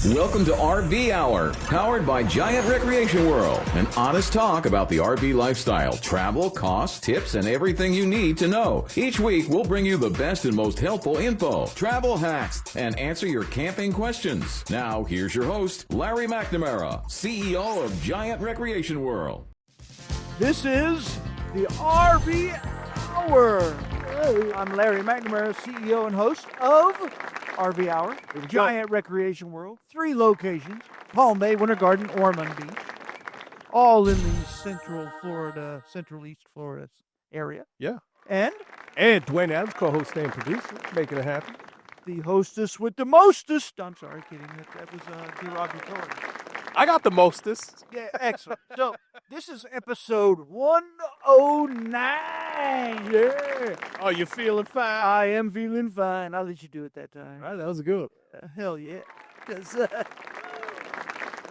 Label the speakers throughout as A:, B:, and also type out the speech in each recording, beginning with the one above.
A: Welcome to RV Hour, powered by Giant Recreation World. An honest talk about the RV lifestyle, travel, costs, tips, and everything you need to know. Each week, we'll bring you the best and most helpful info, travel hacks, and answer your camping questions. Now, here's your host, Larry McNamara, CEO of Giant Recreation World.
B: This is the RV Hour. Hey, I'm Larry McNamara, CEO and host of RV Hour, Giant Recreation World. 3 locations: Palm Bay, Winter Garden, Ormond Beach, all in the Central East Florida area.
C: Yeah.
B: And
C: Dwayne Adams, co-host and producer, making it happen.
B: the hostess with the mostest. I'm sorry, kidding. That was derogatory.
C: I got the mostest.
B: Yeah, excellent. So this is episode 109.
C: Yeah. Oh, you feeling fine?
B: I am feeling fine. I'll let you do it that time.
C: All right, that was good.
B: Hell yeah. Because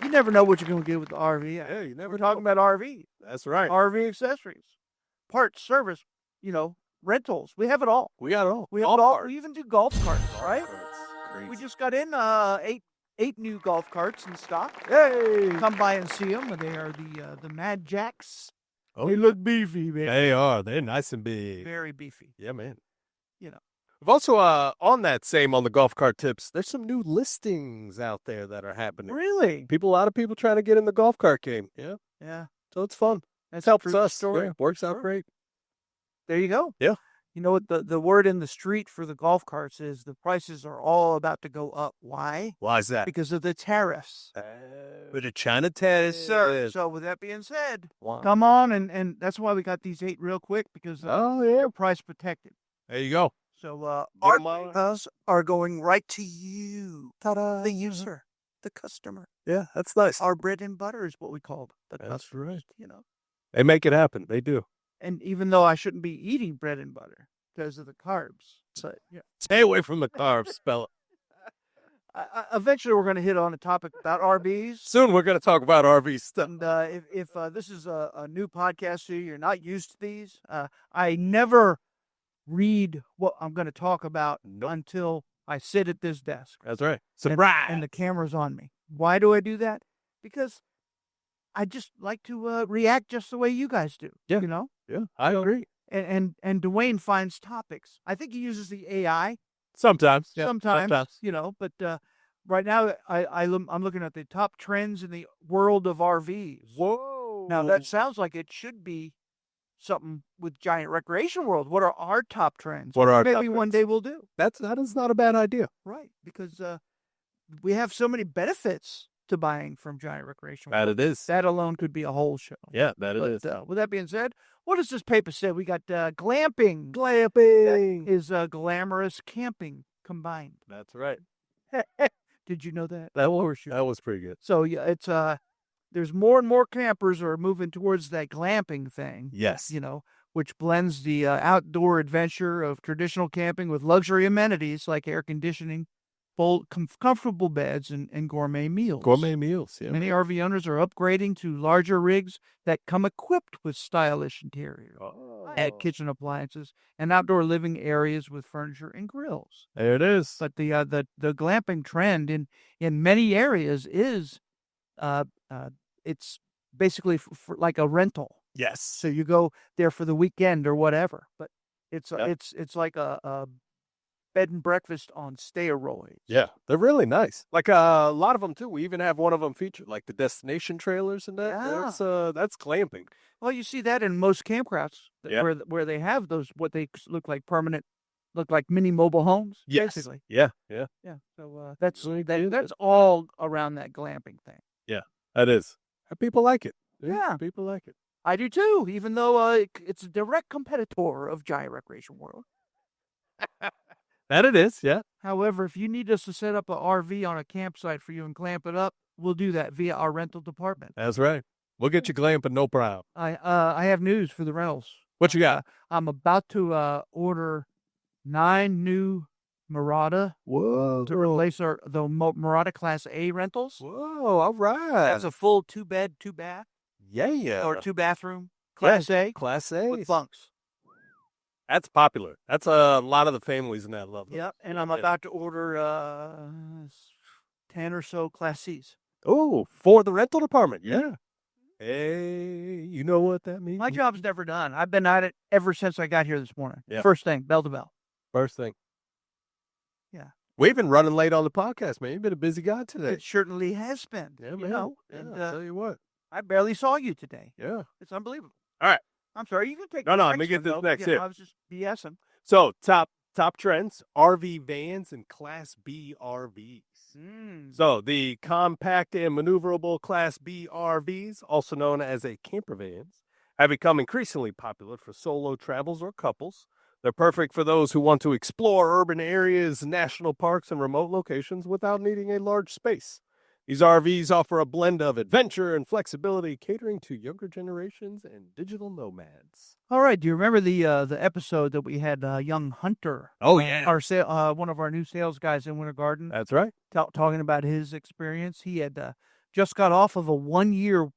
B: you never know what you're going to get with the RV.
C: Yeah, you never
B: We're talking about RV.
C: That's right.
B: RV accessories, parts, service, rentals. We have it all.
C: We got it all.
B: We have it all. We even do golf carts, right?
C: Crazy.
B: We just got in eight new golf carts in stock.
C: Hey.
B: Come by and see them. They are the Mad Jacks.
C: Oh,
B: They look beefy, man.
C: They are. They're nice and big.
B: Very beefy.
C: Yeah, man.
B: You know.
C: We've also, on the golf cart tips, there's some new listings out there that are happening.
B: Really?
C: A lot of people trying to get in the golf cart game. Yeah.
B: Yeah.
C: So it's fun.
B: That's
C: Helps
B: a true
C: us.
B: story.
C: Yeah, works out
B: Sure.
C: great.
B: There you go.
C: Yeah.
B: You know what the word in the street for the golf carts is? The prices are all about to go up. Why?
C: Why is that?
B: Because of the tariffs.
C: With the China tariffs.
B: Yes, sir. So with that being said,
C: Wow.
B: come on, and that's why we got these 8 real quick, because they're price protected.
C: There you go.
B: So
C: Give
B: our
C: 'em all.
B: prices are going right to you, the user, the customer.
C: Yeah, that's nice.
B: Our bread and butter is what we call the
C: That's
B: customer.
C: right.
B: You know.
C: They make it happen. They do.
B: And even though I shouldn't be eating bread and butter because of the carbs, so yeah.
C: Stay away from the carbs, spell it.
B: Eventually, we're going to hit on a topic about RVs.
C: Soon we're going to talk about RV stuff.
B: And if this is a new podcast to you, you're not used to these. I never read what I'm going to talk about until I sit at this desk.
C: That's right. Surprise!
B: And the camera's on me. Why do I do that? Because I just like to react just the way you guys do.
C: Yeah.
B: You know?
C: Yeah, I agree.
B: And Dwayne finds topics. I think he uses the AI.
C: Sometimes.
B: Sometimes. But right now I'm looking at the top trends in the world of RVs.
C: Whoa.
B: Now that sounds like it should be something with Giant Recreation World. What are our top trends?
C: What are our
B: Maybe
C: top
B: one
C: trends?
B: day we'll do.
C: That is not a bad idea.
B: Right. Because we have so many benefits to buying from Giant Recreation World.
C: That it is.
B: That alone could be a whole show.
C: Yeah, that it
B: But
C: is.
B: with that being said, what does this paper say? We got glamping.
C: Glamping.
B: That is glamorous camping combined.
C: That's right.
B: Did you know that?
C: That was pretty good.
B: So yeah, it's there's more and more campers are moving towards that glamping thing.
C: Yes.
B: Which blends the outdoor adventure of traditional camping with luxury amenities like air conditioning, full comfortable beds, and gourmet meals.
C: Gourmet meals, yeah.
B: Many RV owners are upgrading to larger rigs that come equipped with stylish interior, at kitchen appliances, and outdoor living areas with furniture and grills.
C: There it is.
B: But the glamping trend in many areas is it's basically for like a rental.
C: Yes.
B: So you go there for the weekend or whatever. But it's
C: Yep.
B: it's like a bed and breakfast on steroids.
C: Yeah, they're really nice. Like a lot of them too. We even have one of them featured, like the destination trailers and that.
B: Yeah.
C: That's glamping.
B: Well, you see that in most campgrounds
C: Yeah.
B: where they have those what they look like mini mobile homes.
C: Yes.
B: Basically.
C: Yeah, yeah,
B: Yeah. So that's
C: Really good.
B: that's all around that glamping thing.
C: that is. And people like it.
B: Yeah.
C: People like it.
B: I do too, even though it's a direct competitor of Giant Recreation World.
C: That it is, yeah.
B: However, if you need us to set up an RV on a campsite for you and clamp it up, we'll do that via our rental department.
C: That's right. We'll get you glamping, no problem.
B: I have news for the rentals.
C: What you got?
B: I'm about to order 9 new Murata
C: Whoa.
B: to replace the Murata Class A rentals.
C: Whoa, all right.
B: That's a full 2-bed, 2-bath,
C: yeah.
B: or 2-bathroom Class A
C: Class A.
B: with bunks.
C: That's popular. That's a lot of the families in that love.
B: Yep, and I'm about to order 10 or so Class Cs.
C: Oh, for the rental department. Yeah. Hey, you know what that means?
B: My job's never done. I've been at it ever since I got here this morning.
C: Yeah.
B: First thing, bell to bell.
C: First thing.
B: Yeah.
C: We've been running late on the podcast, man. You've been a busy guy today.
B: It certainly has been.
C: Yeah,
B: you
C: man.
B: know,
C: Yeah,
B: and,
C: I'll tell you what.
B: I barely saw you today.
C: Yeah.
B: It's unbelievable.
C: All right.
B: I'm sorry. You can take
C: No,
B: the
C: let me
B: next
C: get
B: one,
C: this
B: though.
C: next
B: Yeah,
C: here.
B: I was just BSing.
C: So, top trends, RV vans and Class B RVs. So, the compact and maneuverable Class B RVs, also known as a camper vans, have become increasingly popular for solo travels or couples. They're perfect for those who want to explore urban areas, national parks, and remote locations without needing a large space. These RVs offer a blend of adventure and flexibility, catering to younger generations and digital nomads.
B: All right. Do you remember the episode that we had young Hunter?
C: Oh, yeah.
B: Our one of our new sales guys in Winter Garden.
C: That's right.
B: Talking about his experience. He had just got off of a 1-year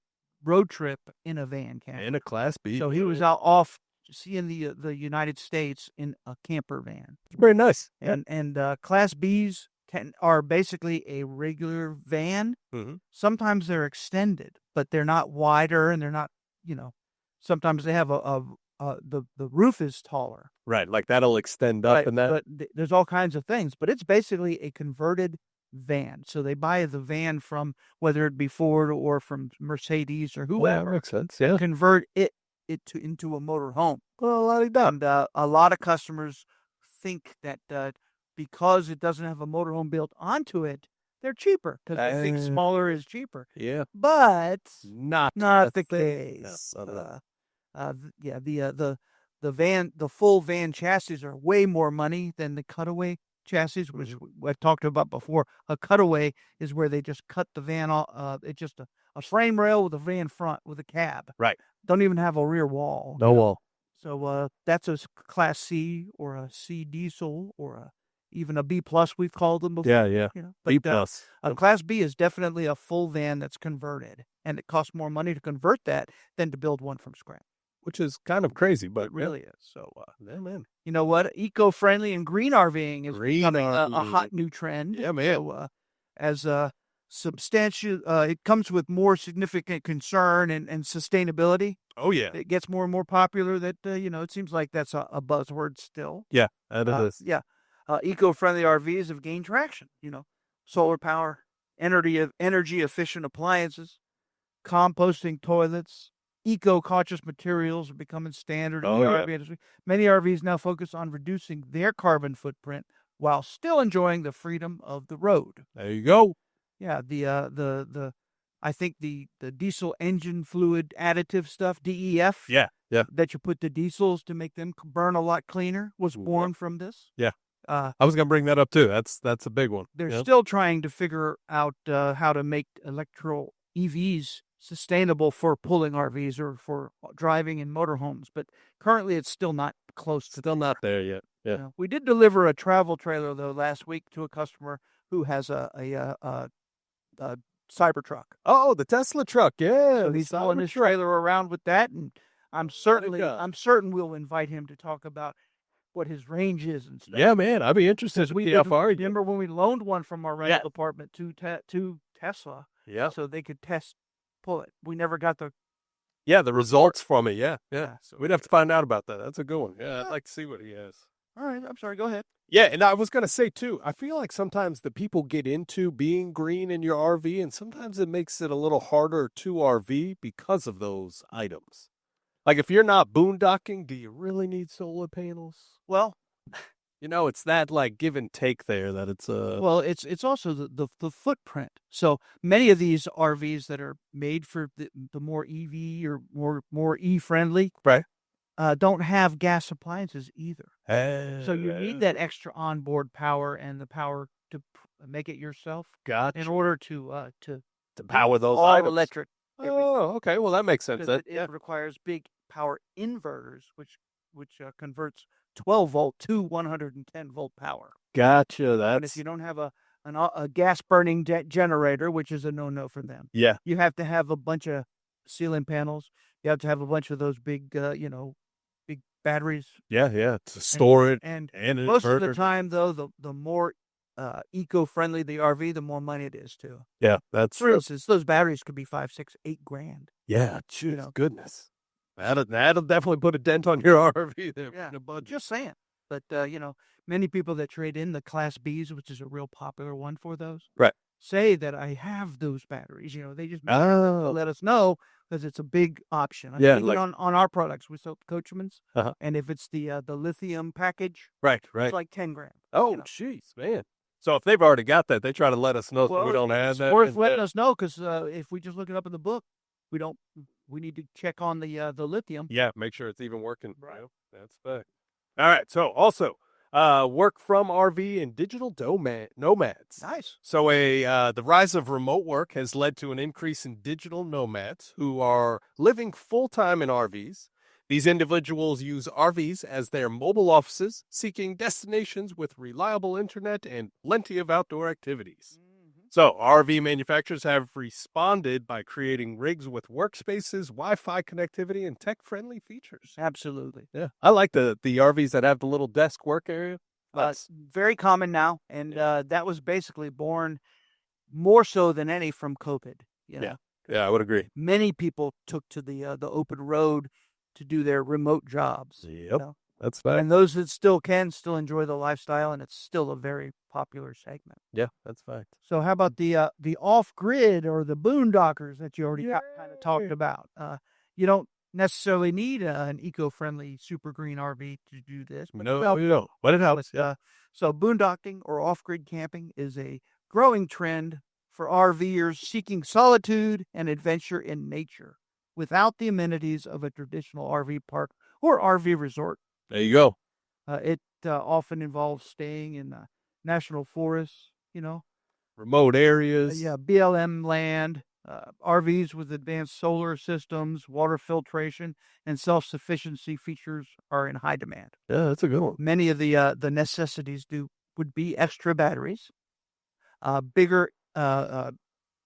B: road trip in a van camper.
C: In a Class B.
B: So he was out off seeing the United States in a camper van.
C: It's very nice.
B: And Class Bs are basically a regular van.
C: Mm-hmm.
B: Sometimes they're extended, but they're not wider, and they're not, sometimes they have the roof is taller.
C: Right, like that'll extend up and that.
B: But there's all kinds of things, but it's basically a converted van. So they buy the van from, whether it be Ford or from Mercedes or whoever.
C: That makes sense, yeah.
B: Convert it into a motorhome.
C: Well,
B: And a lot of customers think that because it doesn't have a motorhome built onto it, they're cheaper because they think smaller is cheaper.
C: Yeah,
B: but
C: not
B: the case.
C: No.
B: The full van chassis are way more money than the cutaway chassis, which I've talked about before. A cutaway is where they just cut the van off. It's just a frame rail with a van front with a cab.
C: Right.
B: Don't even have a rear wall.
C: No wall.
B: So that's a Class C or a C diesel or even a B plus. We've called them before.
C: Yeah.
B: But,
C: B plus.
B: A Class B is definitely a full van that's converted, and it costs more money to convert that than to build one from scratch.
C: Which is kind of crazy, but
B: it really is. So,
C: man.
B: You know what? Eco-friendly and green RVing is becoming a hot new trend.
C: Yeah, man.
B: So, as substantial, it comes with more significant concern and sustainability.
C: Oh, yeah.
B: It gets more and more popular. That it seems like that's a buzzword still.
C: Yeah, that is.
B: Yeah, eco-friendly RVs have gained traction. Solar power, energy efficient appliances, composting toilets. Eco-conscious materials are becoming standard in the RV industry. Many RVs now focus on reducing their carbon footprint while still enjoying the freedom of the road.
C: There you go.
B: Yeah, I think the diesel engine fluid additive stuff, DEF.
C: Yeah.
B: That you put the diesels to make them burn a lot cleaner was born from this.
C: Yeah. I was going to bring that up too. That's a big one.
B: They're still trying to figure out how to make electrical EVs sustainable for pulling RVs or for driving in motorhomes, but currently it's still not close to
C: not there yet. Yeah.
B: We did deliver a travel trailer though last week to a customer who has a Cybertruck.
C: Oh, the Tesla truck, yeah.
B: So he's pulling his trailer around with that, and I'm certain we'll invite him to talk about what his range is and stuff.
C: Yeah, man, I'd be interested to see how far.
B: Remember when we loaned one from our rental department to Tesla?
C: Yeah.
B: So they could pull it. We never got the
C: results from it. Yeah.
B: So
C: we'd have to find out about that. That's a good one. Yeah, I'd like to see what he has.
B: All right, I'm sorry. Go ahead.
C: Yeah, and I was going to say, too, I feel like sometimes the people get into being green in your RV, and sometimes it makes it a little harder to RV because of those items. Like, if you're not boondocking, do you really need solar panels?
B: Well,
C: it's that, like, give and take there that it's
B: Well, it's also the footprint. So many of these RVs that are made for the more EV or more E-friendly,
C: right,
B: don't have gas appliances either. So you need that extra onboard power and the power to make it yourself.
C: Gotcha.
B: In order to
C: power those
B: all
C: items.
B: Electric.
C: Oh, okay. Well, that makes sense.
B: It requires big power inverters, which converts 12 volt to 110 volt power.
C: Gotcha.
B: And if you don't have a gas burning generator, which is a no for them, you have to have a bunch of ceiling panels. You have to have a bunch of those big, big batteries.
C: Yeah, to store it.
B: And
C: an
B: most
C: inverter.
B: of the time, though, the more eco-friendly the RV, the more money it is too.
C: Yeah, that's
B: For
C: true.
B: instance, those batteries could be $5, $6, $8,000.
C: Yeah, goodness. That'll definitely put a dent on your RV there.
B: Yeah,
C: in a budget.
B: just saying. But many people that trade in the Class Bs, which is a real popular one for those,
C: Right.
B: say that I have those batteries. They just
C: Oh,
B: let us know because it's a big option.
C: Yeah,
B: Even on our products, we sell Coachmen's,
C: Uh-huh.
B: and if it's the lithium package,
C: right.
B: it's like $10,000.
C: Oh, jeez, man. So if they've already got that, they try to let us know so we don't have
B: It's
C: that.
B: worth letting us know because if we just look it up in the book, we need to check on the lithium.
C: Yeah, make sure it's even working.
B: Right.
C: That's fact. All right. So also, work from RV and digital nomads.
B: Nice.
C: So the rise of remote work has led to an increase in digital nomads who are living full-time in RVs. These individuals use RVs as their mobile offices, seeking destinations with reliable internet and plenty of outdoor activities. So RV manufacturers have responded by creating rigs with workspaces, Wi-Fi connectivity, and tech-friendly features.
B: Absolutely.
C: Yeah, I like the RVs that have the little desk work area.
B: Very common now, and that was basically born more so than any from COVID.
C: Yeah, I would agree.
B: Many people took to the open road to do their remote jobs.
C: Yep, that's fact.
B: And those that still enjoy the lifestyle, and it's still a very popular segment.
C: Yeah, that's fact.
B: So how about the off-grid or the boondockers that you already kind of talked about? You don't necessarily need an eco-friendly super green RV to do this.
C: No, you don't. But it helps.
B: So boondocking or off-grid camping is a growing trend for RVers seeking solitude and adventure in nature without the amenities of a traditional RV park or RV resort.
C: There you go.
B: It often involves staying in national forests,
C: Remote areas.
B: BLM land, RVs with advanced solar systems, water filtration, and self-sufficiency features are in high demand.
C: Yeah, that's a good one.
B: Many of the necessities would be extra batteries, bigger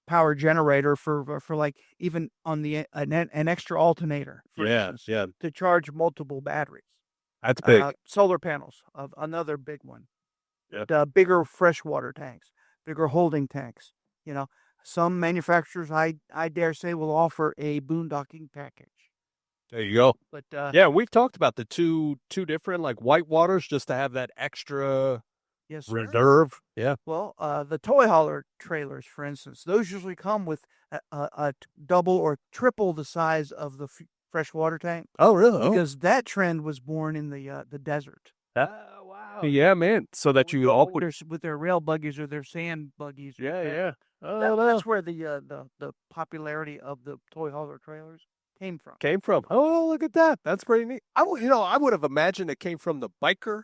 B: power generator for like even on an extra alternator. For instance, to charge multiple batteries.
C: That's big.
B: Solar panels, another big one.
C: Yep.
B: Bigger freshwater tanks, bigger holding tanks. Some manufacturers, I dare say, will offer a boondocking package.
C: There you go.
B: But
C: we've talked about the two different like white waters just to have that extra
B: yes, sir.
C: reserve. Yeah.
B: Well, the toy hauler trailers, for instance, those usually come with a double or triple the size of the freshwater tank.
C: Oh, really?
B: Because that trend was born in the desert.
C: Oh, wow. Yeah, man. So that you all put
B: with their rail buggies or their sand buggies.
C: Yeah.
B: That's where the popularity of the toy hauler trailers came from.
C: Oh, look at that. That's pretty neat. I would have imagined it came from the biker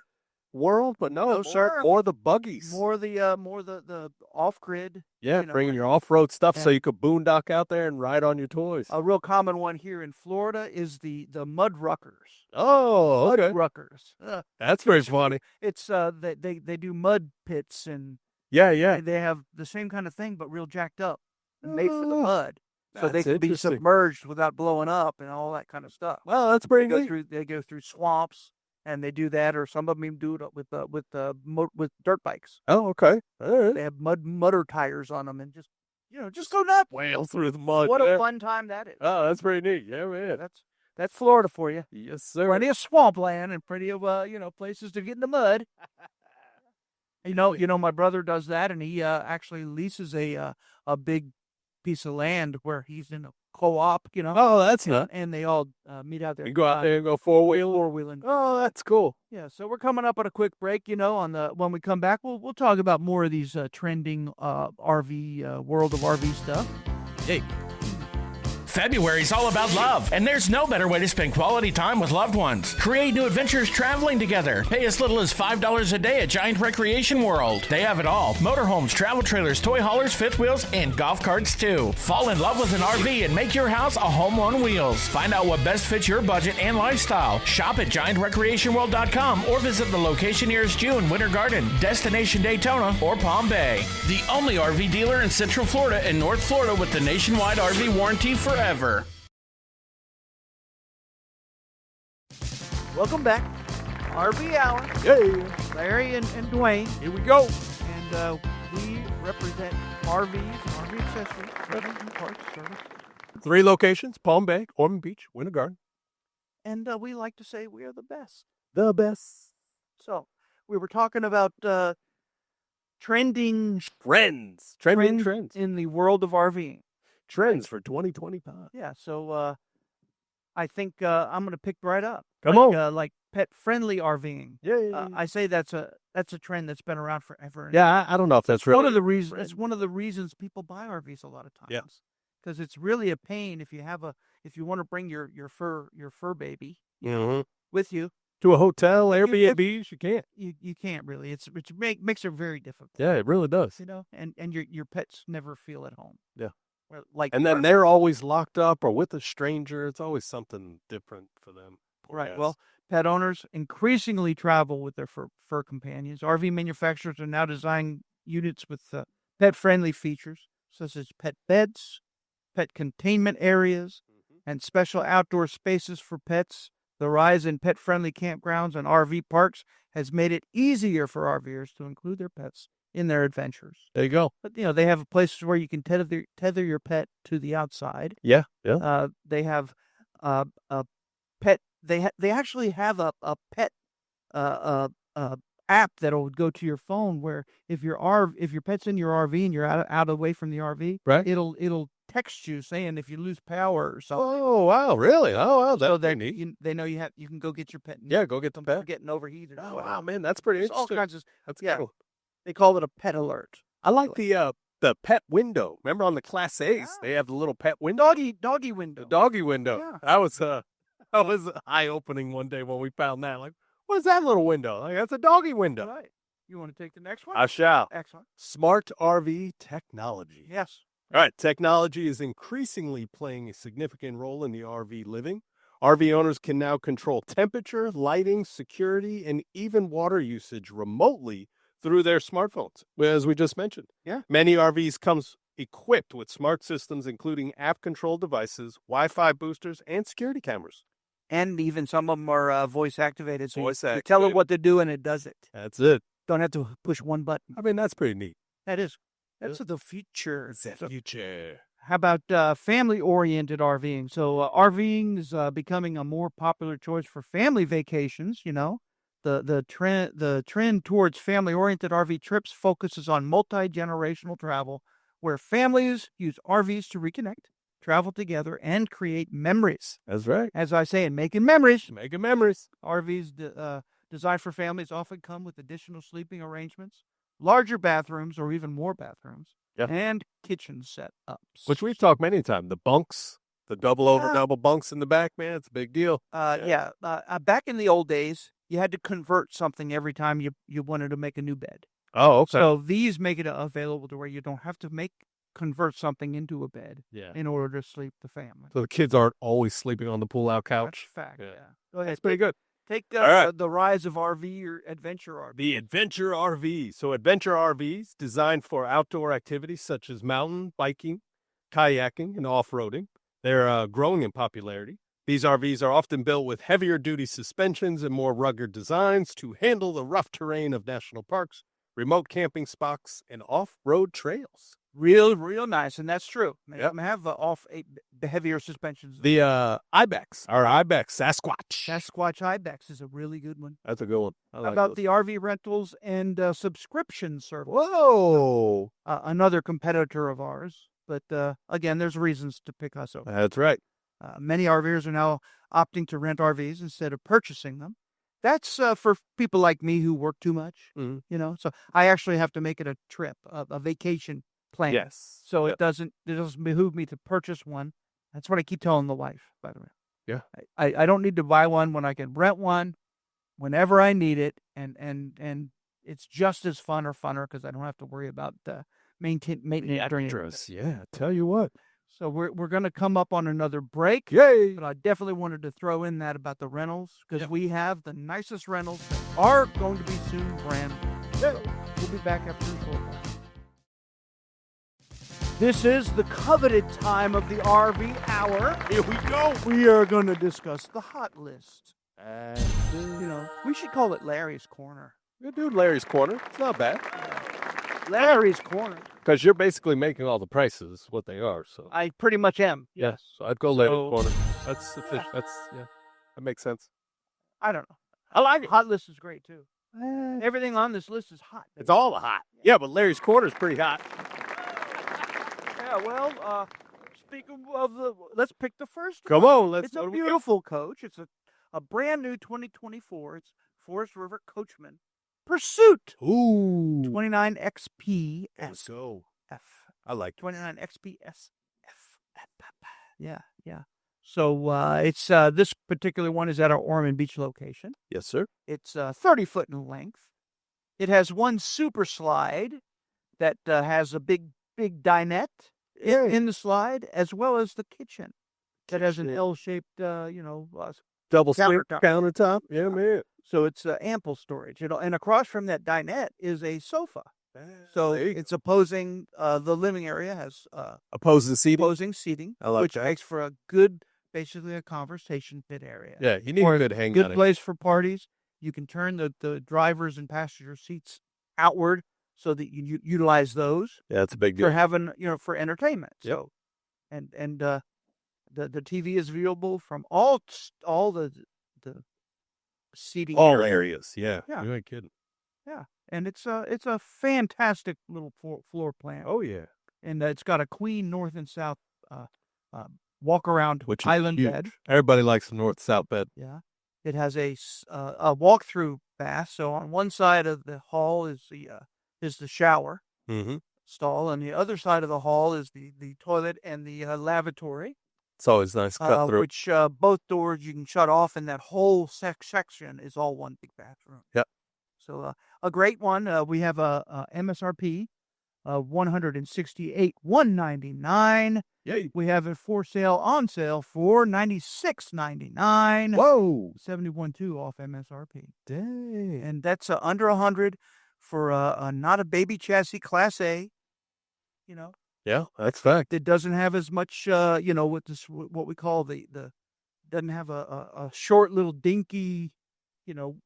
C: world, but no,
B: sir.
C: More the buggies.
B: More the off-grid.
C: Yeah, bringing your off-road stuff so you could boondock out there and ride on your toys.
B: A real common one here in Florida is the mud ruckers.
C: Oh, okay.
B: Mud ruckers.
C: That's very funny.
B: It's they do mud pits and
C: yeah.
B: They have the same kind of thing but real jacked up and made for the mud. So
C: That's
B: they can be
C: interesting.
B: submerged without blowing up and all that kind of stuff.
C: Well, that's pretty neat.
B: They go through swamps. And they do that, or some of them even do it with dirt bikes.
C: Oh, okay. All right.
B: They have mudder tires on them, and just go nuts.
C: Wail through the mud.
B: What a fun time that is!
C: Oh, that's pretty neat. Yeah, man.
B: That's Florida for you.
C: Yes, sir.
B: Plenty of swampland and plenty of places to get in the mud. My brother does that, and he actually leases a big piece of land where he's in a co-op,
C: Oh, that's not.
B: and they all meet out there.
C: You go out there and go four-wheeling. Oh, that's cool.
B: Yeah, so we're coming up on a quick break. When we come back, we'll talk about more of these trending RV World of RV stuff.
C: Hey.
D: February's all about love, and there's no better way to spend quality time with loved ones. Create new adventures traveling together. Pay as little as $5 a day at Giant Recreation World. They have it all. Motorhomes, travel trailers, toy haulers, fifth wheels, and golf carts too. Fall in love with an RV and make your house a home on wheels. Find out what best fits your budget and lifestyle. Shop at GiantRecreationWorld.com or visit the location nearest you in Winter Garden, Destination Daytona, or Palm Bay. The only RV dealer in Central Florida and North Florida with the nationwide RV warranty forever.
B: Welcome back. RV Hour.
C: Yay.
B: Larry and Dwayne.
C: Here we go.
B: And we represent RVs and RV accessories, and parts, service.
C: 3 locations: Palm Bay, Ormond Beach, Winter Garden.
B: And we like to say we are the best.
C: The best.
B: So we were talking about trending
C: Trends
B: in the world of RVing.
C: Trends for 2025.
B: Yeah, so I think I'm going to pick right up.
C: Come on.
B: Like pet-friendly RVing.
C: Yeah.
B: I say that's a trend that's been around forever.
C: Yeah, I don't know if that's really
B: one of the reasons. It's one of the reasons people buy RVs a lot of times.
C: Yeah.
B: Because it's really a pain if you want to bring your fur baby with you
C: to a hotel, Airbnbs, you can't.
B: You can't really. It makes it very difficult.
C: Yeah, it really does.
B: You know, and your pets never feel at home.
C: Yeah.
B: Like,
C: and then they're always locked up or with a stranger. It's always something different for them.
B: Right. Well, pet owners increasingly travel with their fur companions. RV manufacturers are now designing units with pet-friendly features such as pet beds, pet containment areas, and special outdoor spaces for pets. The rise in pet-friendly campgrounds and RV parks has made it easier for RVers to include their pets in their adventures.
C: There you go.
B: But they have places where you can tether your pet to the outside.
C: Yeah.
B: They have a pet. They actually have a pet app that'll go to your phone where if your pet's in your RV and you're out away from the RV,
C: right?
B: It'll text you saying if you lose power or something.
C: Oh wow, really? Oh wow, that's
B: so
C: neat.
B: They know you can go get your pet.
C: Yeah, go get the pet.
B: Getting overheated.
C: Oh wow, man, that's pretty interesting.
B: All kinds of.
C: That's
B: cool. They call it a pet alert.
C: I like the pet window. Remember on the Class A's, they have the little pet window.
B: Doggy window.
C: The doggy window.
B: Yeah.
C: That was eye-opening one day when we found that. Like, what's that little window? Like, that's a doggy window.
B: All right. You want to take the next one?
C: I shall.
B: Excellent.
C: Smart RV technology.
B: Yes.
C: All right. Technology is increasingly playing a significant role in the RV living. RV owners can now control temperature, lighting, security, and even water usage remotely through their smartphones, as we just mentioned.
B: Yeah.
C: Many RVs comes equipped with smart systems, including app-controlled devices, Wi-Fi boosters, and security cameras.
B: And even some of them are voice-activated. So
C: Voice-activated.
B: you tell it what to do, and it does it.
C: That's it.
B: Don't have to push one button.
C: I mean, that's pretty neat.
B: That is. That's the future.
C: It's the future.
B: How about family-oriented RVing? So RVing is becoming a more popular choice for family vacations, you know. The trend towards family-oriented RV trips focuses on multi-generational travel, where families use RVs to reconnect, travel together, and create memories.
C: That's right.
B: As I say, making memories.
C: Making memories.
B: RVs designed for families often come with additional sleeping arrangements, larger bathrooms, or even more bathrooms, and kitchen setups.
C: Which we've talked many times. The bunks, the double bunks in the back, man, it's a big deal.
B: Back in the old days, you had to convert something every time you wanted to make a new bed.
C: Oh, okay.
B: So these make it available to where you don't have to convert something into a bed in order to sleep the family.
C: So the kids aren't always sleeping on the pull-out couch.
B: That's a fact, Go ahead.
C: That's pretty good.
B: Take the rise of RV or adventure RV.
C: The adventure RV. So adventure RVs designed for outdoor activities such as mountain biking, kayaking, and off-roading. They're growing in popularity. These RVs are often built with heavier-duty suspensions and more rugged designs to handle the rough terrain of national parks, remote camping spots, and off-road trails.
B: Real nice, and that's true. They have the heavier suspensions.
C: The Ibex, or Ibex
B: Sasquatch Ibex is a really good one.
C: That's a good one.
B: How about the RV rentals and subscription service?
C: Whoa!
B: Another competitor of ours. But again, there's reasons to pick us over.
C: That's right.
B: Many RVers are now opting to rent RVs instead of purchasing them. That's for people like me who work too much, you know. So I actually have to make it a trip, a vacation plan.
C: Yes.
B: So it doesn't behoove me to purchase one. That's what I keep telling the wife, by the way.
C: Yeah.
B: I don't need to buy one when I can rent one whenever I need it, and it's just as fun or funner because I don't have to worry about maintenance.
C: Yeah. Tell you what.
B: So we're going to come up on another break.
C: Yay!
B: But I definitely wanted to throw in that about the rentals because we have the nicest rentals that are going to be soon brand new. So we'll be back after a short while. This is the coveted time of the RV Hour.
C: Here we go.
B: We are going to discuss the hot list. We should call it Larry's Corner.
C: Good dude, Larry's Corner. It's not bad.
B: Larry's Corner.
C: Because you're basically making all the prices what they are. So
B: I pretty much am.
C: yes, so I'd go Larry's
B: So-
C: Corner. That's sufficient. That makes sense.
B: I don't know.
C: I like it.
B: Hot list is great too. Everything on this list is hot.
C: It's all hot. Yeah, but Larry's Corner is pretty hot.
B: Yeah, well, speaking of let's pick the first
C: Come
B: one.
C: on, let's.
B: It's a
C: what do we got?
B: beautiful coach. It's a brand new 2024. It's Forest River Coachmen Pursuit.
C: Ooh.
B: 29 XP
C: Let's go.
B: SF.
C: I like it.
B: 29 XP SF. Yeah, yeah. So it's this particular one is at our Ormond Beach location.
C: Yes, sir.
B: It's 30 foot in length. It has one super slide that has a big dinette in the slide, as well as the kitchen that has an L-shaped,
C: Double sink countertop. Yeah, man.
B: so it's ample storage. And across from that dinette is a sofa. So
C: There you go.
B: it's opposing the living area has
C: Opposing seating.
B: opposing seating,
C: I like
B: which
C: that.
B: makes for a good, basically a conversation pit area.
C: Yeah, you need
B: Or
C: a good hangout.
B: Good place for parties. You can turn the drivers and passenger seats outward so that you utilize those
C: Yeah, that's a big
B: for
C: deal.
B: having, for entertainment.
C: Yep.
B: So, and the TV is viewable from all the seating
C: All
B: areas.
C: areas. Yeah.
B: Yeah.
C: You ain't kidding.
B: Yeah, and it's a fantastic little floor plan.
C: Oh, yeah.
B: And it's got a queen north and south walk around
C: Which is
B: island
C: huge.
B: bed.
C: Everybody likes the north-south bed.
B: Yeah, it has a walk-through bath. So on one side of the hall is the shower
C: Mm-hmm.
B: stall, and the other side of the hall is the toilet and the lavatory.
C: It's always nice to cut through.
B: Which both doors you can shut off, and that whole section is all one big bathroom.
C: Yep.
B: So a great one. We have a MSRP, $168,199.
C: Yay.
B: We have it on sale for $96.99.
C: Whoa.
B: 71.2 off MSRP,
C: Dang.
B: and that's under 100 for not a baby chassis Class A.
C: Yeah, that's fact.
B: That doesn't have as much, what we call doesn't have a short little dinky,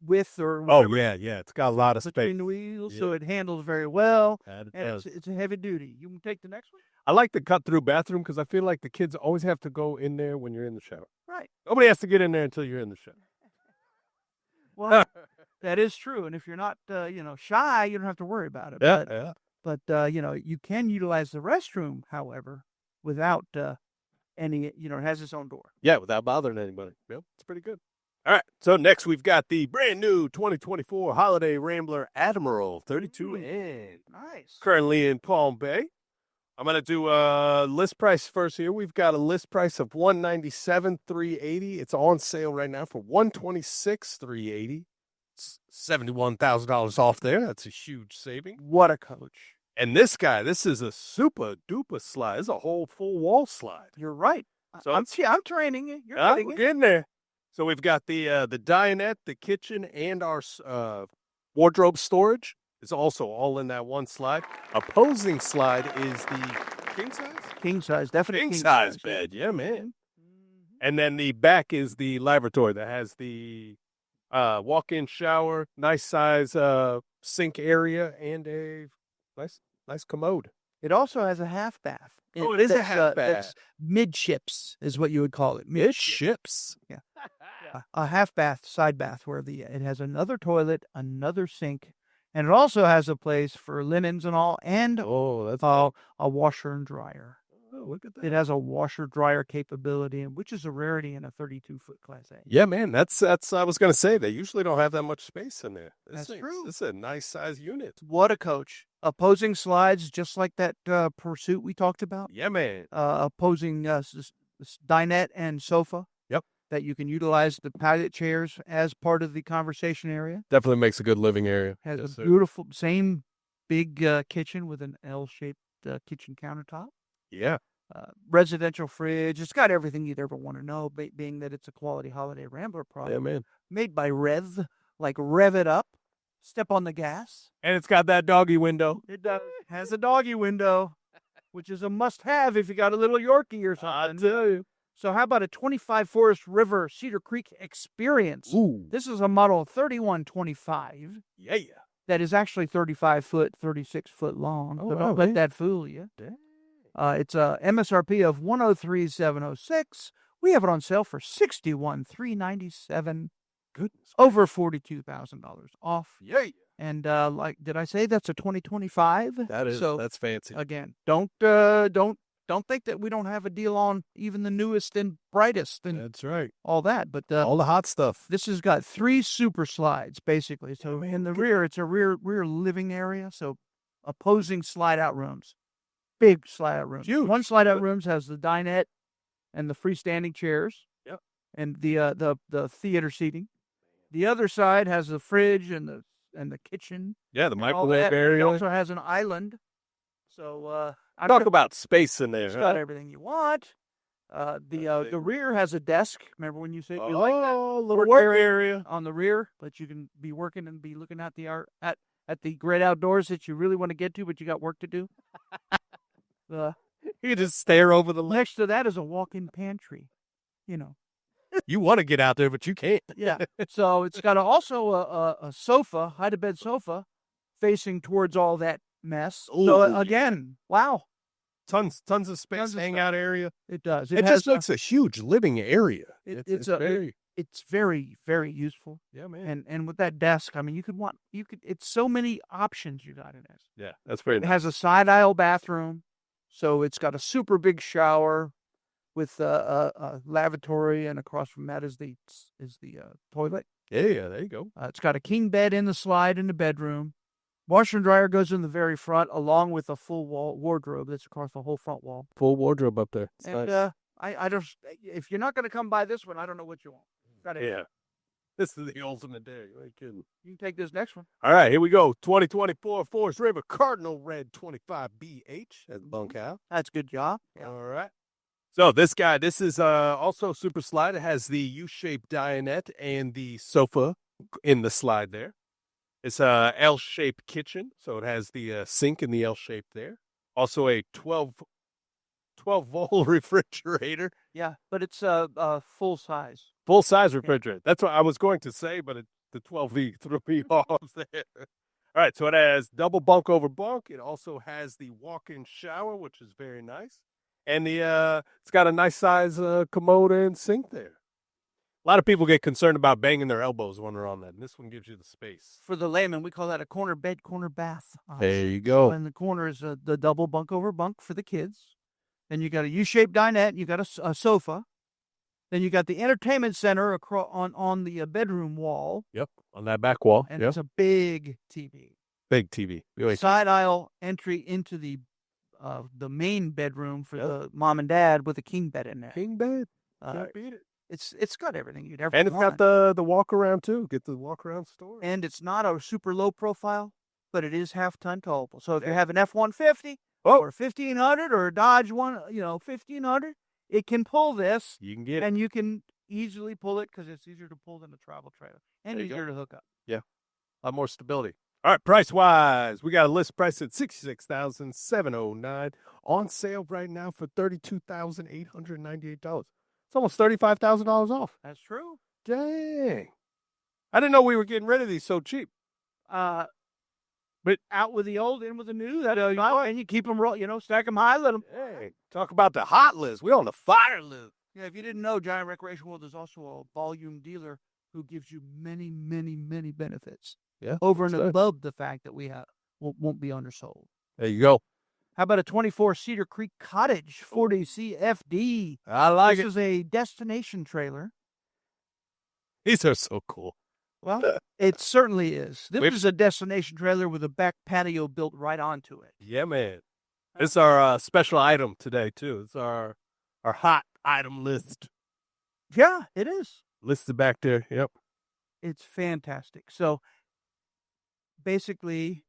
B: width or
C: Oh,
B: whatever
C: yeah. It's got a lot of
B: between
C: space.
B: the wheels,
C: Yeah.
B: so it handles very well.
C: That it
B: And
C: does.
B: it's a heavy duty. You can take the next one,
C: I like the cut-through bathroom because I feel like the kids always have to go in there when you're in the shower.
B: right?
C: Nobody has to get in there until you're in the shower.
B: Well, that is true. And if you're not, shy, you don't have to worry about it.
C: Yeah.
B: But you can utilize the restroom, however, without any. It has its own door.
C: Yeah, without bothering anybody. Yep, it's pretty good. All right, so next we've got the brand new 2024 Holiday Rambler Admiral 32N.
B: Nice.
C: Currently in Palm Bay. I'm going to do list price first here. We've got a list price of $197,380. It's on sale right now for $126,380. It's $71,000 off there. That's a huge saving.
B: What a coach.
C: And this guy, this is a super duper slide. It's a whole full wall slide.
B: You're right.
C: So
B: I'm training you. You're
C: We're
B: getting it.
C: getting there. So we've got the dinette, the kitchen, and our wardrobe storage. It's also all in that one slide. Opposing slide is the king size?
B: King size, definitely
C: King size bed. Yeah, man. And then the back is the lavatory that has the walk-in shower, nice size sink area, and a nice commode.
B: It also has a half bath.
C: Oh, it is a
B: That's,
C: half
B: That's
C: bath.
B: midships is what you would call it.
C: Midships.
B: Yeah. A half bath, side bath, where it has another toilet, another sink, and it also has a place for linens and all, and
C: Oh, that's
B: a washer and dryer.
C: oh, look at that.
B: It has a washer dryer capability, which is a rarity in a 32-foot Class A.
C: Yeah, man. That's I was gonna say they usually don't have that much space in there.
B: That's true.
C: It's a nice size unit.
B: What a coach! Opposing slides, just like that Pursuit we talked about.
C: Yeah, man.
B: Opposing dinette and sofa.
C: Yep.
B: That you can utilize the pilot chairs as part of the conversation area.
C: Definitely makes a good living area.
B: Has
C: Yes,
B: a
C: sir.
B: beautiful, same big kitchen with an L-shaped kitchen countertop.
C: Yeah.
B: Residential fridge. It's got everything you'd ever want to know, being that it's a quality Holiday Rambler product.
C: Yeah, man.
B: Made by Rev, like rev it up, step on the gas.
C: And it's got that doggy window.
B: It does. Has a doggy window, which is a must-have if you got a little Yorkie or something.
C: tell you.
B: So how about a 25 Forest River Cedar Creek Experience?
C: Ooh.
B: This is a model 3125.
C: Yeah.
B: that is actually 35 foot, 36 foot long.
C: Oh,
B: So
C: wow,
B: don't let
C: man.
B: that fool you.
C: Dang.
B: It's a MSRP of $103,706. We have it on sale for $61,397.
C: Goodness.
B: Over $42,000 off.
C: Yeah.
B: And like, did I say that's a 2025?
C: That is,
B: so.
C: that's fancy.
B: Again, don't think that we don't have a deal on even the newest and brightest and
C: That's right.
B: all that. But
C: All the hot stuff.
B: this has got 3 super slides basically. So in the rear, it's a rear living area. So opposing slide out rooms, big slide out rooms.
C: Huge.
B: One slide out rooms has the dinette and the freestanding chairs.
C: Yep.
B: And the theater seating. The other side has the fridge and the kitchen.
C: Yeah, the
B: and all
C: microwave
B: that.
C: area.
B: It also has an island. So
C: Talk about space in there.
B: it's got everything you want. The rear has a desk. Remember when you said you like that?
C: Little
B: Work
C: area.
B: On the rear, but you can be working and be looking at at the great outdoors that you really want to get to, but you got work to do.
C: You can just stare over the lake.
B: Next to that is a walk-in pantry.
C: You want to get out there, but you can't.
B: Yeah. So it's got also a sofa, hide-to-bed sofa, facing towards all that mess. So
C: Ooh.
B: again, wow,
C: Tons of space,
B: Tons of
C: hangout area.
B: it does.
C: It
B: has
C: just looks a huge living area.
B: it's very, very useful.
C: Yeah, man.
B: And with that desk, I mean, it's so many options you got in it.
C: Yeah, that's very
B: It
C: nice.
B: has a side aisle bathroom, so it's got a super big shower with a lavatory, and across from that is the toilet.
C: Yeah, there you go.
B: It's got a king bed in the slide in the bedroom. Washer and dryer goes in the very front, along with a full wall wardrobe that's across the whole front wall.
C: Full wardrobe up there. It's
B: And
C: nice.
B: I just, if you're not going to come by this one, I don't know what you want. Got it.
C: Yeah. This is the ultimate day. You ain't kidding.
B: You can take this next one.
C: All right, here we go. 2024 Forest River Cardinal Red 25BH. That's bunkhouse.
B: That's a good job.
C: All right. So this is also super slide. It has the U-shaped dinette and the sofa in the slide there. It's a L-shaped kitchen, so it has the sink in the L shape there. Also a 12-volt refrigerator.
B: Yeah, but it's full size.
C: Full-size refrigerator. That's what I was going to say, but the 12V threw me off there. All right, so it has double bunk over bunk. It also has the walk-in shower, which is very nice. And it's got a nice size commode and sink there. A lot of people get concerned about banging their elbows when they're on that. And this one gives you the space.
B: For the layman, we call that a corner bed, corner bath.
C: There you go.
B: In the corner is the double bunk over bunk for the kids. Then you got a U-shaped dinette. You got a sofa. Then you got the entertainment center on the bedroom wall.
C: Yep, on that back wall.
B: And
C: Yep.
B: it's a big TV.
C: Big TV.
B: Side aisle entry into the main bedroom for the mom and dad with a king bed in there.
C: King bed.
B: Uh,
C: Can't beat it.
B: It's got everything you'd ever
C: And it's
B: want.
C: got the walk around too. Get the walk around store.
B: And it's not a super low profile, but it is half ton towable. So if you have an F-150 or a 1500 or a Dodge 1500, it can pull this.
C: You can get it.
B: And you can easily pull it because it's easier to pull than a travel trailer and
C: There you
B: easier to hook up.
C: Yeah, a lot more stability. All right, price wise, we got a list price at $66,709 on sale right now for $32,898. It's almost $35,000 off.
B: That's true.
C: Dang, I didn't know we were getting rid of these so cheap.
B: But out with the old, in with the new. And you keep them stack them high, let them.
C: Hey, talk about the hot list. We're on the fire list.
B: Yeah, if you didn't know, Giant Recreation World is also a volume dealer who gives you many, many, many benefits.
C: Yeah,
B: over and above the fact that we won't be undersold.
C: There you go.
B: How about a 24 Cedar Creek Cottage 40 CFD?
C: I like
B: This is a destination trailer.
C: These are so cool.
B: Well, it certainly is. This is a destination trailer with a back patio built right onto it.
C: Yeah, man. It's our special item today, too. It's our hot item list.
B: Yeah, it is.
C: Listed back there. Yep.
B: It's fantastic. So basically,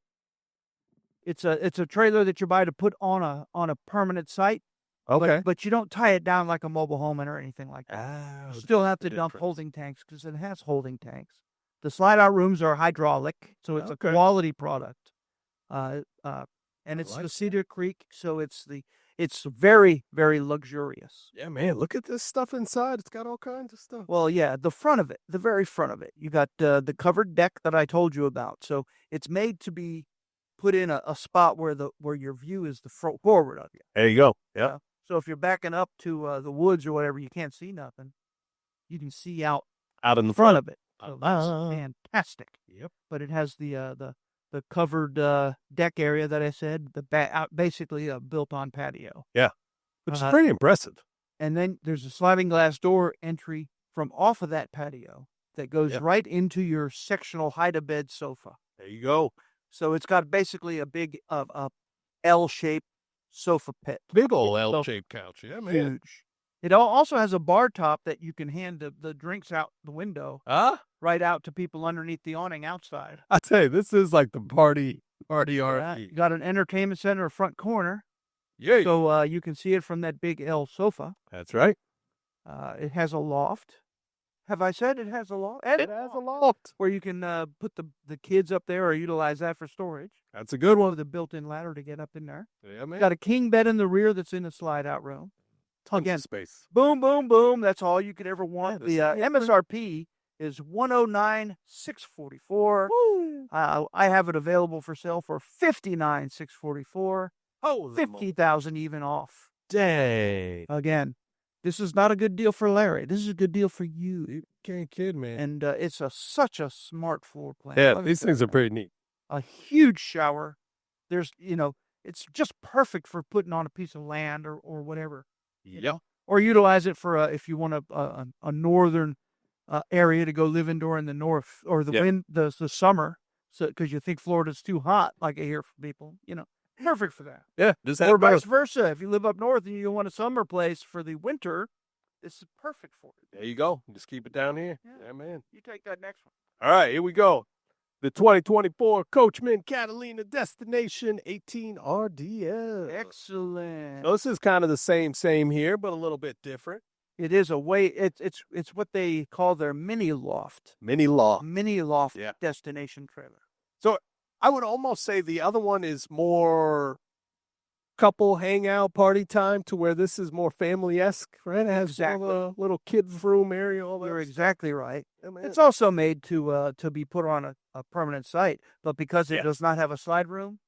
B: it's a trailer that you buy to put on a permanent site.
C: Okay.
B: But you don't tie it down like a mobile home or anything like that. You still have to dump holding tanks because it has holding tanks. The slide-out rooms are hydraulic, so it's a quality product. And it's the Cedar Creek, so It's very, very luxurious.
C: Yeah, man, look at this stuff inside. It's got all kinds of stuff.
B: Well, yeah, the front of it, the very front of it. You got the covered deck that I told you about. So it's made to be put in a spot where your view is the forward of you.
C: There you go. Yeah.
B: So if you're backing up to the woods or whatever, you can't see nothing. You can see out
C: in the
B: front of it.
C: Oh,
B: It's fantastic.
C: Yep.
B: But it has the covered deck area that I said, basically a built-on patio.
C: Yeah, which is pretty impressive.
B: And then there's a sliding glass door entry from off of that patio that goes right into your sectional hide-a-bed sofa.
C: There you go.
B: So it's got basically a big L-shaped sofa pit.
C: Big old L-shaped couch. Yeah, man.
B: Huge. It also has a bar top that you can hand the drinks out the window. Right out to people underneath the awning outside.
C: I tell you, this is like the party RV.
B: You got an entertainment center front corner.
C: Yeah.
B: So you can see it from that big L sofa.
C: That's right.
B: It has a loft. Have I said it has a loft?
C: It has a loft.
B: Where you can put the kids up there or utilize that for storage.
C: That's a good one.
B: With a built-in ladder to get up in there.
C: Yeah, man.
B: Got a king bed in the rear that's in a slide-out room.
C: Tons of space.
B: Boom, boom, boom. That's all you could ever want. The MSRP is $109,644. I have it available for sale for $59,644. $50,000 even off.
C: Dang.
B: Again, this is not a good deal for Larry. This is a good deal for you.
C: You can't kid, man.
B: And it's such a smart floor plan.
C: Yeah, these things are pretty neat.
B: A huge shower. There's, it's just perfect for putting on a piece of land or whatever.
C: Yeah.
B: Or utilize it for if you want a northern area to go live indoor in the north or the summer, so because you think Florida's too hot, like I hear from people, perfect for that.
C: Yeah,
B: or vice versa. If you live up north and you want a summer place for the winter, this is perfect for it.
C: There you go. Just keep it down here. Yeah, man.
B: You take that next one.
C: All right, here we go. The 2024 Coachmen Catalina Destination 18 RDL.
B: Excellent.
C: So this is kind of the same here, but a little bit different.
B: It is it's what they call their mini loft.
C: Mini loft
B: Destination trailer.
C: So I would almost say the other one is more couple hangout party time, to where this is more family-esque, right? It has a little kid room area. All that.
B: You're exactly right.
C: Yeah,
B: it's also made to be put on a permanent site, but because it does not have a slide room,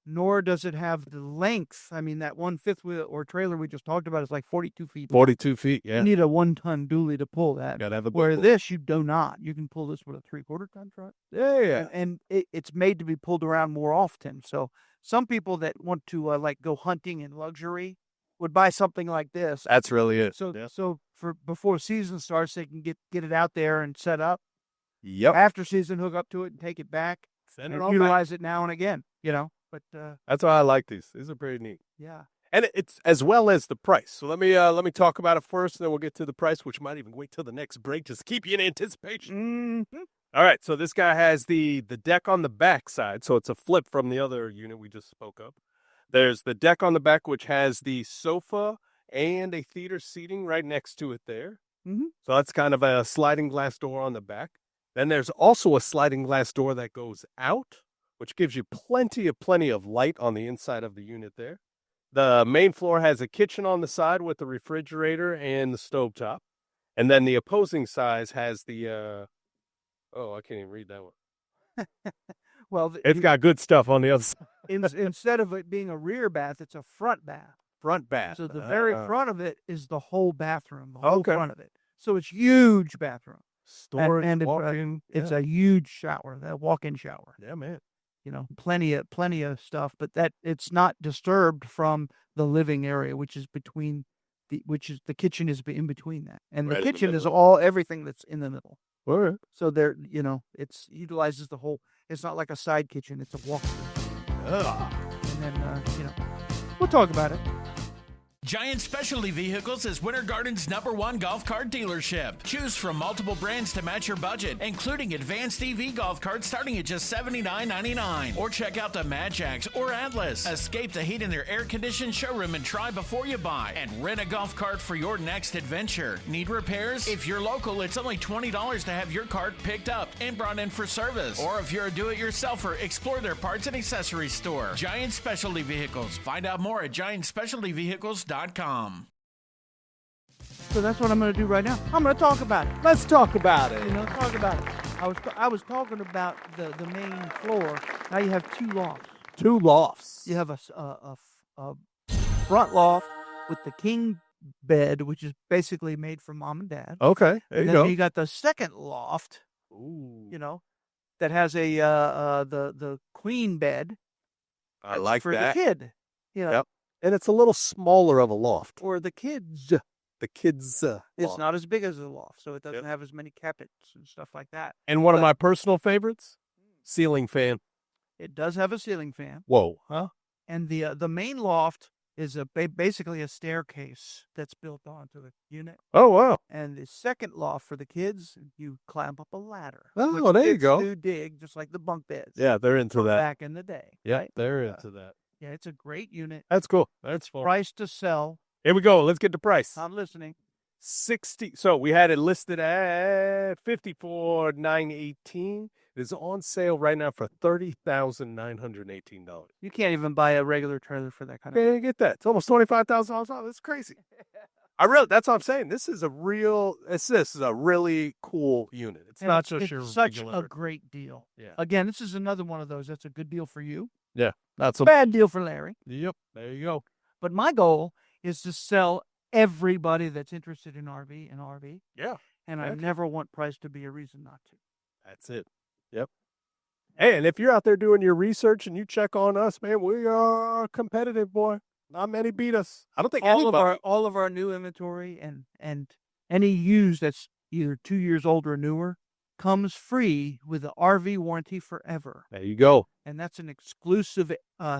B: nor does it have the length. I mean, that 1/5 wheel or trailer we just talked about is like 42 feet.
C: 42 feet, yeah.
B: You need a 1-ton dually to pull that.
C: Gotta have a
B: where this, you do not. You can pull this with a 3/4-ton truck.
C: Yeah.
B: And it's made to be pulled around more often. So some people that want to go hunting in luxury would buy something like this.
C: That's really it.
B: So for before season starts, they can get it out there and set up.
C: Yep.
B: After season, hook up to it and take it back.
C: Send
B: and
C: it on
B: utilize
C: back.
B: it now and again. But
C: that's why I like these. These are pretty neat.
B: Yeah.
C: And it's as well as the price. So let me talk about it first, and then we'll get to the price, which might even wait till the next break. Just keep you in anticipation.
B: Mm-hmm.
C: All right. So this guy has the deck on the back side. So it's a flip from the other unit we just spoke of. There's the deck on the back, which has the sofa and a theater seating right next to it there.
B: Mm-hmm.
C: So that's kind of a sliding glass door on the back. Then there's also a sliding glass door that goes out, which gives you plenty of light on the inside of the unit there. The main floor has a kitchen on the side with the refrigerator and the stovetop. And then the opposing side has the, I can't even read that one.
B: Well,
C: it's got good stuff on the other side.
B: Instead of it being a rear bath, it's a front bath.
C: Front bath.
B: So the very front of it is the whole bathroom, the whole front of it. So it's huge bathroom.
C: Storage,
B: and
C: walk-in.
B: It's a huge shower, that walk-in shower.
C: Yeah, man.
B: Plenty of stuff, but that it's not disturbed from the living area, which is the kitchen is in between that, and the kitchen is everything that's in the middle.
C: All right.
B: So there, it's utilizes the whole. It's not like a side kitchen; it's a walk-in. And then we'll talk about it.
D: Giant Specialty Vehicles is Winter Garden's #1 golf cart dealership. Choose from multiple brands to match your budget, including advanced EV golf carts starting at just $79.99. Or check out the Mad Jacks or Atlas. Escape the heat in their air-conditioned showroom and try before you buy. And rent a golf cart for your next adventure. Need repairs? If you're local, it's only $20 to have your cart picked up and brought in for service. Or if you're a do-it-yourselfer, explore their parts and accessories store. Giant Specialty Vehicles. Find out more at GiantSpecialtyVehicles.com.
B: So that's what I'm going to do right now. I'm going to talk about it.
C: Let's talk about it.
B: Talk about it. I was talking about the main floor. Now you have 2 lofts.
C: 2 lofts.
B: You have a front loft with the king bed, which is basically made for mom and dad.
C: Okay, there you go.
B: You got the second loft.
C: Ooh.
B: That has the queen bed.
C: I like
B: for
C: that.
B: the kid.
C: Yep. And it's a little smaller of a loft.
B: Or the kids.
C: The kids.
B: It's
C: loft.
B: not as big as a loft, so it doesn't have as many cabinets and stuff like that.
C: And one of my personal favorites, ceiling fan.
B: It does have a ceiling fan.
C: Whoa, huh?
B: And the main loft is basically a staircase that's built onto the unit.
C: Oh, wow.
B: And the second loft for the kids, you climb up a ladder.
C: Oh, there you go.
B: Do dig, just like the bunk beds.
C: Yeah, they're into that.
B: Back in the day.
C: Yeah,
B: right?
C: they're into that.
B: Yeah, it's a great unit.
C: That's cool. That's fun.
B: Price to sell.
C: Here we go. Let's get the price.
B: I'm listening.
C: 60. So we had it listed at $54,918. It is on sale right now for $30,918.
B: You can't even buy a regular trailer for that kind of.
C: Can't get that. It's almost $25,000 off. That's crazy. That's what I'm saying. This is a really cool unit. It's not just your
B: such
C: regular.
B: a great deal.
C: Yeah.
B: Again, this is another one of those. That's a good deal for you.
C: Yeah. That's a
B: bad deal for Larry.
C: Yep. There you go.
B: But my goal is to sell everybody that's interested in RV and RV.
C: Yeah.
B: And I never want price to be a reason not to.
C: That's it. Yep. Hey, and if you're out there doing your research and you check on us, man, we are competitive, boy. Not many beat us. I don't think
B: all of our new inventory and any used that's either 2 years old or newer comes free with the RV warranty forever.
C: There you go.
B: And that's an exclusive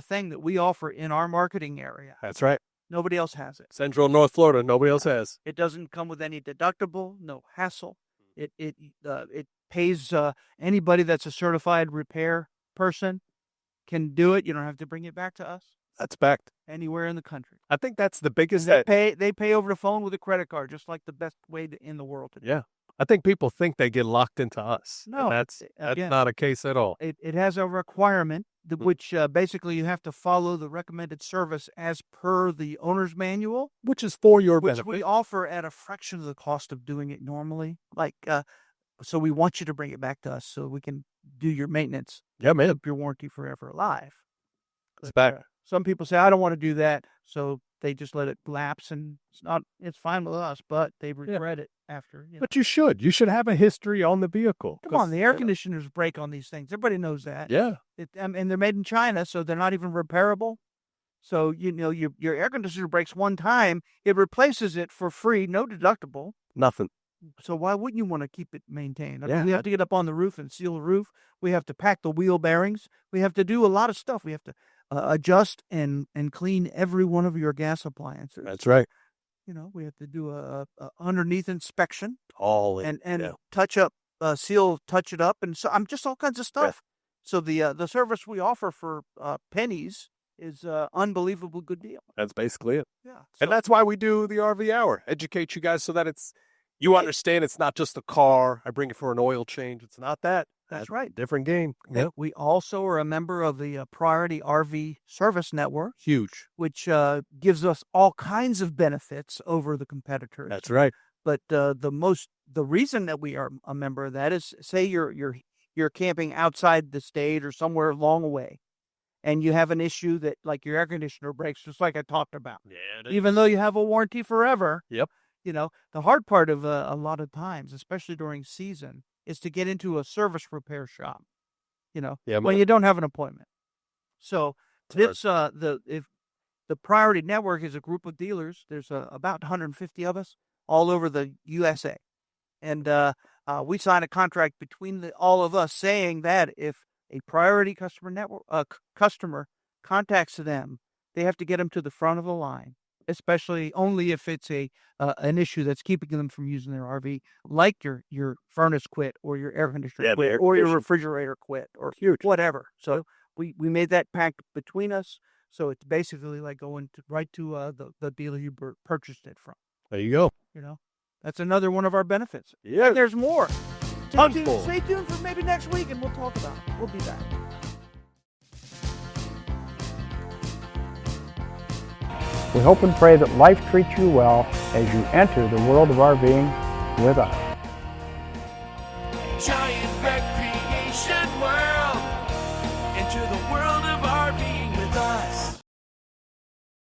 B: thing that we offer in our marketing area.
C: That's right.
B: Nobody else has it.
C: Central North Florida, nobody else has.
B: It doesn't come with any deductible, no hassle. It pays anybody that's a certified repair person can do it. You don't have to bring it back to us.
C: That's backed
B: anywhere in the country.
C: I think that's the biggest.
B: They pay over the phone with a credit card, just like the best way in the world to do.
C: Yeah. I think people think they get locked into us.
B: No,
C: that's not a case at all.
B: It has a requirement, which basically you have to follow the recommended service as per the owner's manual.
C: Which is for your
B: which
C: benefit.
B: We offer at a fraction of the cost of doing it normally. So we want you to bring it back to us so we can do your maintenance.
C: Yeah, man.
B: Keep your warranty forever alive.
C: It's back.
B: Some people say, I don't want to do that. So they just let it lapse, and it's fine with us, but they regret it after.
C: But you should. You should have a history on the vehicle.
B: Come on, the air conditioners break on these things. Everybody knows that.
C: Yeah.
B: And they're made in China, so they're not even repairable. So, your air conditioner breaks one time, it replaces it for free, no deductible.
C: Nothing.
B: So why wouldn't you want to keep it maintained?
C: Yeah.
B: We have to get up on the roof and seal the roof. We have to pack the wheel bearings. We have to do a lot of stuff. We have to adjust and clean every one of your gas appliances.
C: That's right.
B: We have to do a underneath inspection.
C: And
B: touch up, touch it up, and so I'm just all kinds of stuff. So the service we offer for pennies is unbelievable good deal.
C: That's basically it.
B: Yeah.
C: And that's why we do the RV Hour. Educate you guys so that you understand it's not just a car. I bring it for an oil change. It's not that.
B: That's right.
C: Different game. Yep.
B: We also are a member of the Priority RV Service Network.
C: Huge.
B: Which gives us all kinds of benefits over the competitors.
C: That's right.
B: But the reason that we are a member of that is, say you're camping outside the state or somewhere long away, and you have an issue that, like, your air conditioner breaks, just like I talked about.
C: Yeah.
B: Even though you have a warranty forever.
C: Yep.
B: The hard part of a lot of times, especially during season, is to get into a service repair shop. When you don't have an appointment. So if the Priority Network is a group of dealers, there's about 150 of us all over the USA, and we sign a contract between all of us saying that if a Priority customer contacts them, they have to get them to the front of the line especially only if it's an issue that's keeping them from using their RV, like your furnace quit or your air conditioner quit or your refrigerator quit or whatever. So we made that pact between us. So it's basically like going right to the dealer you purchased it from.
C: There you go.
B: You know, that's another one of our benefits.
C: Yeah.
B: And there's more.
C: Tons.
B: Stay tuned for maybe next week and we'll talk about it. We'll be back.
E: We hope and pray that life treats you well as you enter the world of RVing with us.